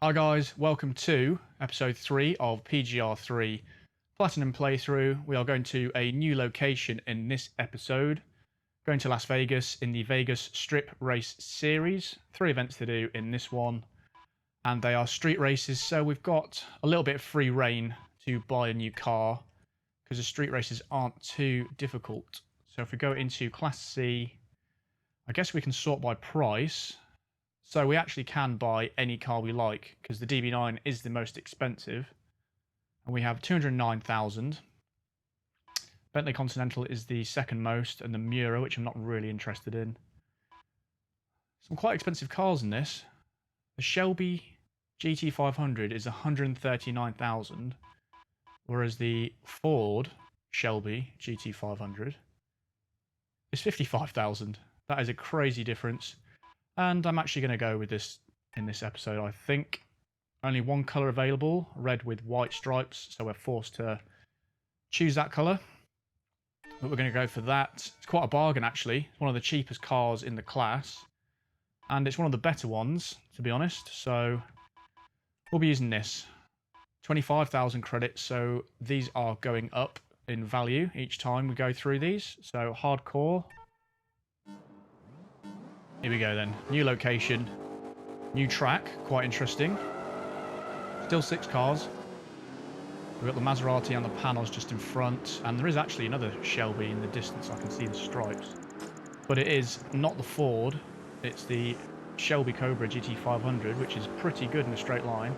Hi guys, welcome to episode 3 of PGR3 Platinum Playthrough. We are going to a new location in this episode. Going to Las Vegas in the Vegas Strip Race Series. 3 events to do in this one. And they are street races, so we've got a little bit of free reign to buy a new car. Because the street races aren't too difficult. So if we go into Class C, I guess we can sort by price. So we actually can buy any car we like, because the DB9 is the most expensive. And we have 209,000. Bentley Continental is the second most, and the Mura, which I'm not really interested in. Some quite expensive cars in this. The Shelby GT500 is 139,000, whereas the Ford Shelby GT500 is 55,000. That is a crazy difference. And I'm actually going to go with this in this episode, I think. Only one colour available, red with white stripes, so we're forced to choose that colour. But we're going to go for that. It's quite a bargain, actually. It's one of the cheapest cars in the class. And it's one of the better ones, to be honest. So we'll be using this. 25,000 credits, so these are going up in value each time we go through these. So hardcore. Here we go then. New location. New track. Quite interesting. Still 6 cars. We've got the Maserati and the panels just in front. And there is actually another Shelby in the distance. I can see the stripes. But it is not the Ford. It's the Shelby Cobra GT500, which is pretty good in a straight line.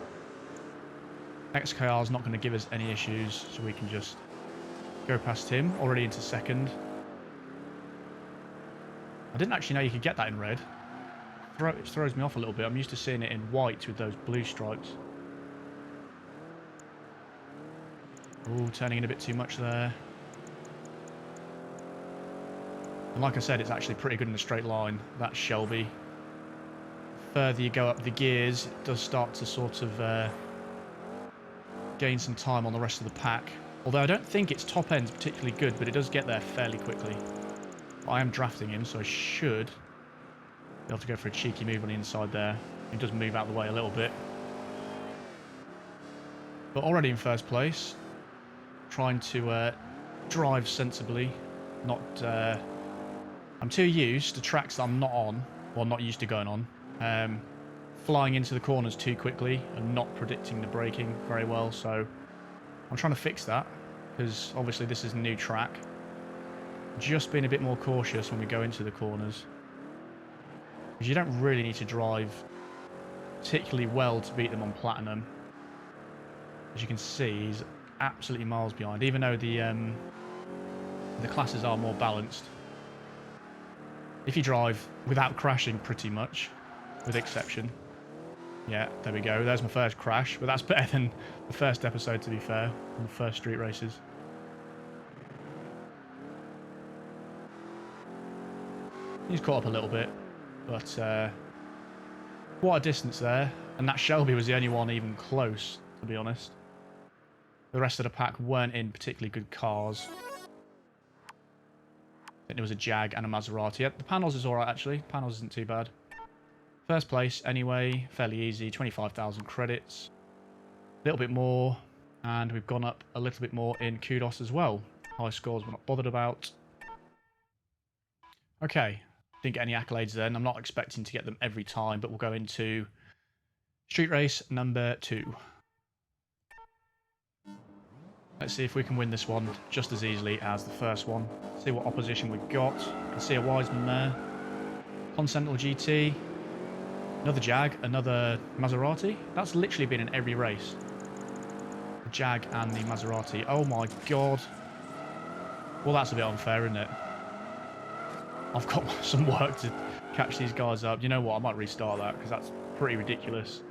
XKR is not going to give us any issues, so we can just go past him. Already into second. I didn't actually know you could get that in red. It throws me off a little bit. I'm used to seeing it in white with those blue stripes. Ooh, turning in a bit too much there. And like I said, it's actually pretty good in a straight line, that Shelby. The further you go up the gears, it does start to sort of gain some time on the rest of the pack. Although I don't think its top end's particularly good, but it does get there fairly quickly. I am drafting him, so I should be able to go for a cheeky move on the inside there. He does move out of the way a little bit. But already in first place. Trying to drive sensibly. Not. I'm too used to tracks that I'm not on, or not used to going on. Flying into the corners too quickly and not predicting the braking very well. So I'm trying to fix that, because obviously this is a new track. Just being a bit more cautious when we go into the corners. Because you don't really need to drive particularly well to beat them on Platinum. As you can see, he's absolutely miles behind, even though the classes are more balanced. If you drive without crashing pretty much, with exception. Yeah, there we go. There's my first crash, but that's better than the first episode, to be fair, on the first street races. He's caught up a little bit, but quite a distance there. And that Shelby was the only one even close, to be honest. The rest of the pack weren't in particularly good cars. I think there was a Jag and a Maserati. Yeah, the panels is alright, actually. Panels isn't too bad. First place, anyway. Fairly easy. 25,000 credits. A little bit more. And we've gone up a little bit more in kudos as well. High scores we're not bothered about. Okay. Didn't get any accolades then. I'm not expecting to get them every time, but we'll go into street race number 2. Let's see if we can win this one just as easily as the first one. See what opposition we've got. You can see a Wiseman there. Continental GT. Another Jag. Another Maserati. That's literally been in every race. The Jag and the Maserati. Oh my god. Well, that's a bit unfair, isn't it? I've got some work to catch these guys up. You know what? I might restart that, because that's pretty ridiculous.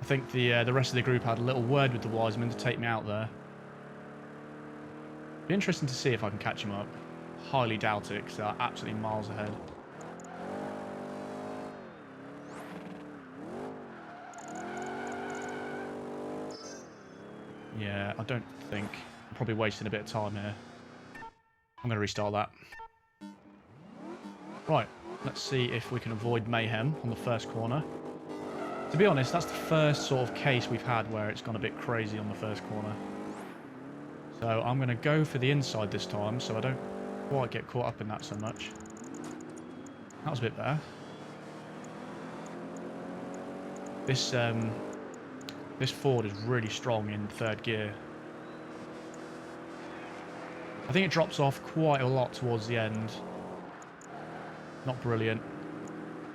I think the rest of the group had a little word with the Wiseman to take me out there. Be interesting to see if I can catch him up. Highly doubt it, because they're absolutely miles ahead. Yeah, I don't think. I'm probably wasting a bit of time here. I'm going to restart that. Right, let's see if we can avoid mayhem on the first corner. It's To be honest, that's the first sort of case we've had where it's gone a bit crazy on the first corner. So I'm going to go for the inside this time, so I don't quite get caught up in that so much. That was a bit better. This Ford is really strong in third gear. I think it drops off quite a lot towards the end. Not brilliant.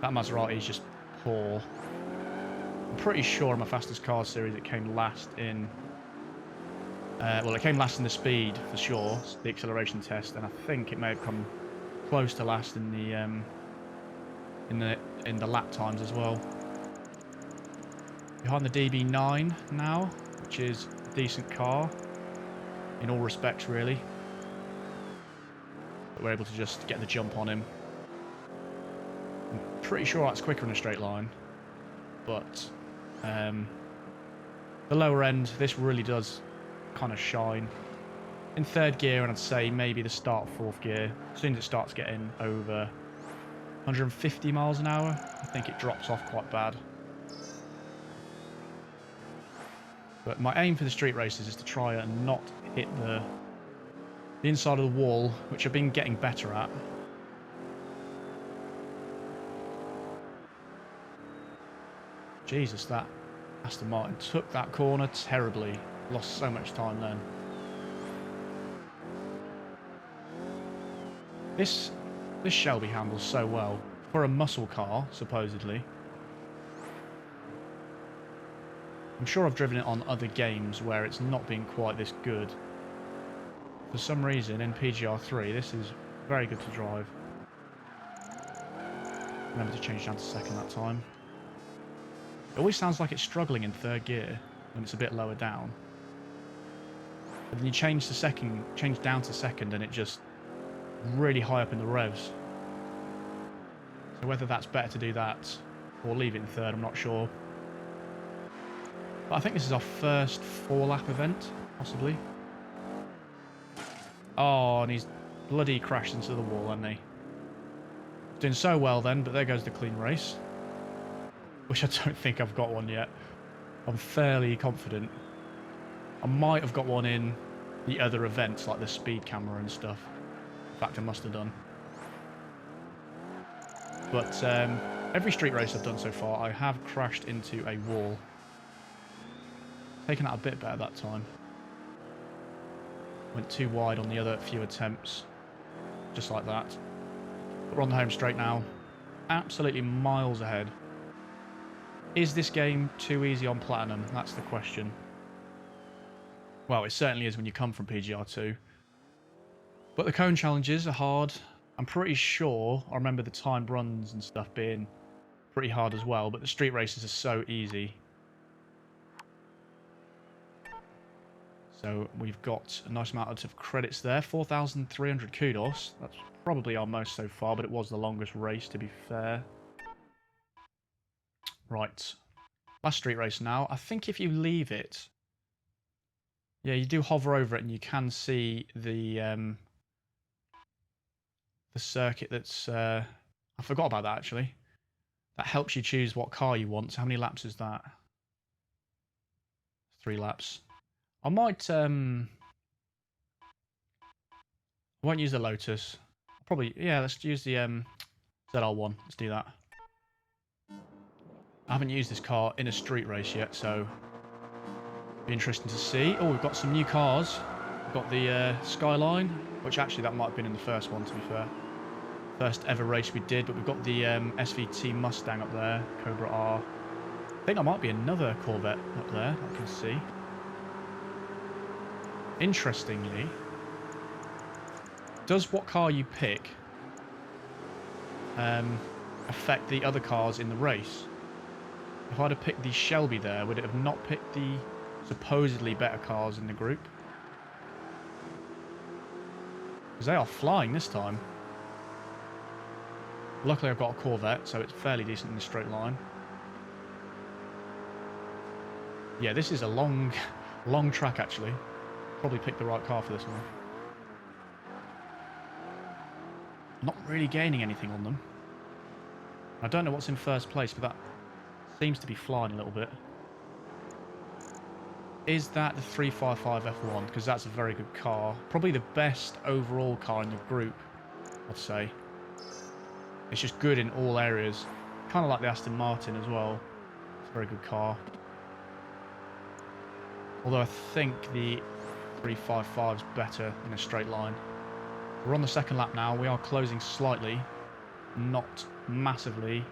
That Maserati is just poor. I'm pretty sure in my fastest car series it came last in... well, it came last in the speed for sure, the acceleration test, and I think it may have come close to last in the lap times as well. Behind the DB9 now, which is a decent car in all respects, really. But we're able to just get the jump on him. I'm pretty sure that's quicker in a straight line, but the lower end, this really does kind of shine. In third gear, and I'd say maybe the start of fourth gear, as soon as it starts getting over 150 miles an hour, I think it drops off quite bad. But my aim for the street races is to try and not hit the inside of the wall, which I've been getting better at. Jesus, that Aston Martin took that corner terribly. Lost so much time then. This Shelby handles so well. For a muscle car, supposedly. I'm sure I've driven it on other games where it's not been quite this good. For some reason, in PGR3, this is very good to drive. Remember to change down to second that time. It always sounds like it's struggling in third gear when it's a bit lower down. But then you change down to second and it just really high up in the revs. So whether that's better to do that or leave it in third, I'm not sure. But I think this is our first 4-lap event, possibly. Oh, and he's bloody crashed into the wall, hasn't he? Doing so well then, but there goes the clean race. Which I don't think I've got one yet. I'm fairly confident. I might have got one in the other events, like the speed camera and stuff. In fact, I must have done. But every street race I've done so far, I have crashed into a wall. Taken out a bit better that time. Went too wide on the other few attempts. Just like that. But we're on the home straight now. Absolutely miles ahead. Is this game too easy on Platinum? That's the question. Well, it certainly is when you come from PGR2. But the cone challenges are hard. I'm pretty sure I remember the timed runs and stuff being pretty hard as well, but the street races are so easy. So we've got a nice amount of credits there. 4,300 kudos. That's probably our most so far, but it was the longest race, to be fair. Right. Last street race now. I think if you leave it... Yeah, you do hover over it and you can see the circuit that's... I forgot about that, actually. That helps you choose what car you want. So how many laps is that? 3 laps. I might... I won't use the Lotus. Probably... Yeah, let's use the ZR1. Let's do that. I haven't used this car in a street race yet, so... Be interesting to see. Oh, we've got some new cars. We've got the Skyline, which actually that might have been in the first one, to be fair. First ever race we did, but we've got the SVT Mustang up there, Cobra R. I think there might be another Corvette up there, I can see. Interestingly, does what car you pick affect the other cars in the race? If I'd have picked the Shelby there, would it have not picked the supposedly better cars in the group? Because they are flying this time. Luckily I've got a Corvette, so it's fairly decent in the straight line. Yeah, this is a long track actually. Probably picked the right car for this one. Not really gaining anything on them. I don't know what's in first place, but that Seems to be flying a little bit. Is that the 355 F1? Because that's a very good car. Probably the best overall car in the group, I'd say. It's just good in all areas. Kind of like the Aston Martin as well. It's a very good car. Although I think the 355 is better in a straight line. We're on the second lap now. We are closing slightly. Not massively.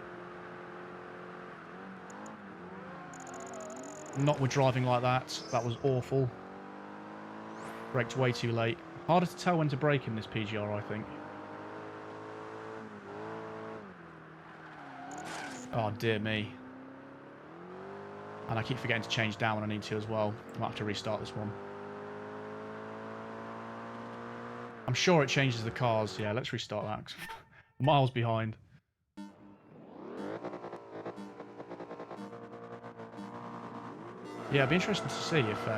Not with driving like that. That was awful. Braked way too late. Harder to tell when to brake in this PGR, I think. Oh, dear me. And I keep forgetting to change down when I need to as well. I might have to restart this one. I'm sure it changes the cars. Yeah, let's restart that. Miles behind. Yeah, it'd be interesting to see if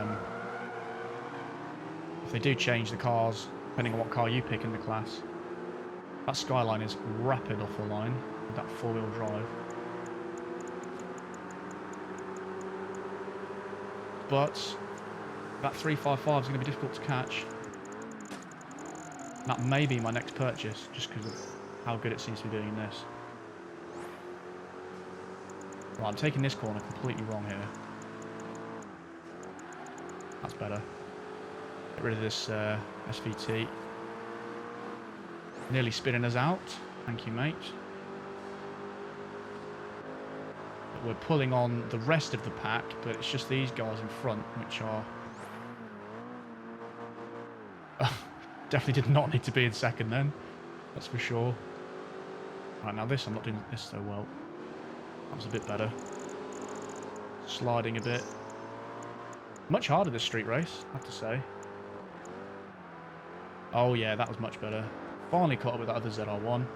they do change the cars, depending on what car you pick in the class. That Skyline is rapid off the line with that four-wheel drive. But that 355 is going to be difficult to catch. That may be my next purchase, just because of how good it seems to be doing in this. Right, I'm taking this corner completely wrong here. That's better. Get rid of this SVT. Nearly spinning us out. Thank you, mate. But we're pulling on the rest of the pack, but it's just these guys in front, which are... Definitely did not need to be in second then. That's for sure. Right, now this, I'm not doing this so well. That was a bit better. Sliding a bit. Much harder this street race, I have to say. Oh yeah, that was much better. Finally caught up with that other ZR1.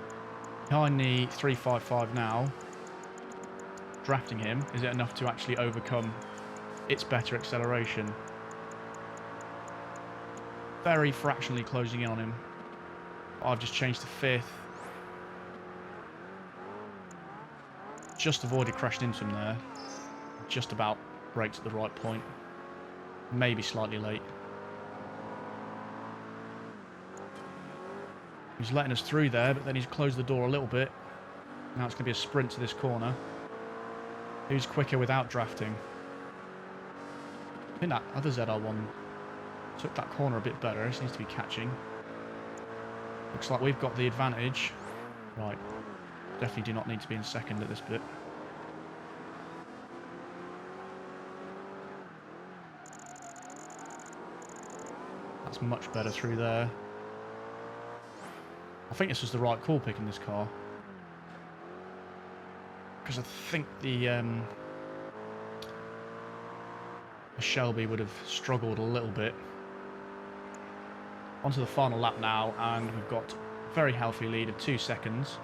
Behind the 355 now. Drafting him. Is it enough to actually overcome its better acceleration? Very fractionally closing in on him. I've just changed to fifth. Just avoided crashing into him there. Just about braked at the right point. Maybe slightly late. He's letting us through there, but then he's closed the door a little bit. Now it's going to be a sprint to this corner. Who's quicker without drafting? I think that other ZR1 took that corner a bit better. He seems to be catching. Looks like we've got the advantage. Right. Definitely do not need to be in second at this bit. That's much better through there. I think this was the right call picking this car. Because I think the Shelby would have struggled a little bit. Onto the final lap now, and we've got a very healthy lead of 2 seconds.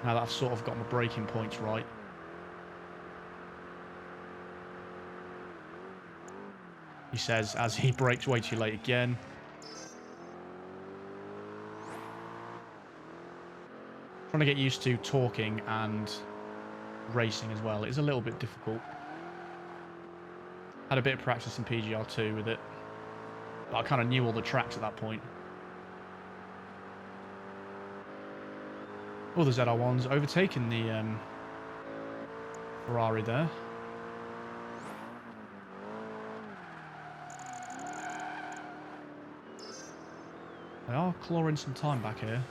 Now that I've sort of got my braking points right. He says as he brakes way too late again. Trying to get used to talking and racing as well. It is a little bit difficult. Had a bit of practice in PGR2 with it. But I kind of knew all the tracks at that point. All the ZR1s overtaking the Ferrari there. They are clawing some time back here.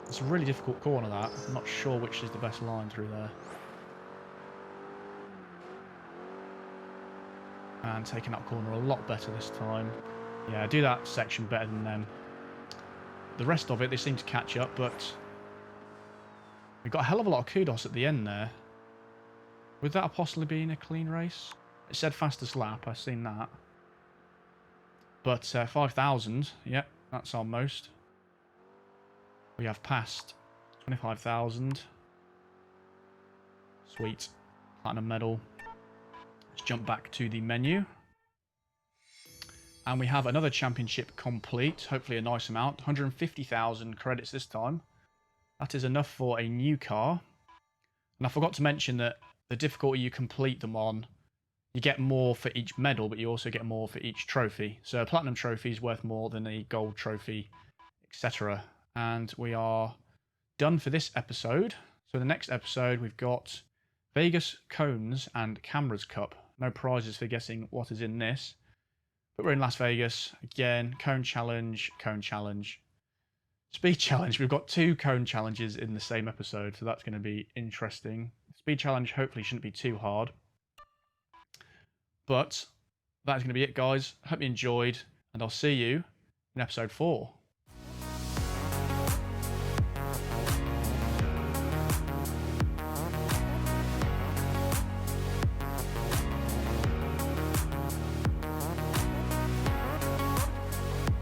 It's a really difficult corner, that. I'm not sure which is the best line through there. And taking that corner a lot better this time. Yeah, I do that section better than them. The rest of it, they seem to catch up, but we got a hell of a lot of kudos at the end there. Would that have possibly been a clean race? It said fastest lap, I've seen that. But 5,000, yep, that's our most. We have passed 25,000. Sweet. Platinum medal. Let's jump back to the menu. And we have another championship complete. Hopefully a nice amount. 150,000 credits this time. That is enough for a new car. And I forgot to mention that the difficulty you complete them on, you get more for each medal, but you also get more for each trophy. So a platinum trophy is worth more than a gold trophy, etc. And we are done for this episode. So the next episode, we've got Vegas Cones and Cameras Cup. No prizes for guessing what is in this. But we're in Las Vegas. Again, cone challenge, speed challenge. We've got 2 cone challenges in the same episode, so that's going to be interesting. Speed challenge hopefully shouldn't be too hard. But that's going to be it, guys. Hope you enjoyed, and I'll see you in episode 4.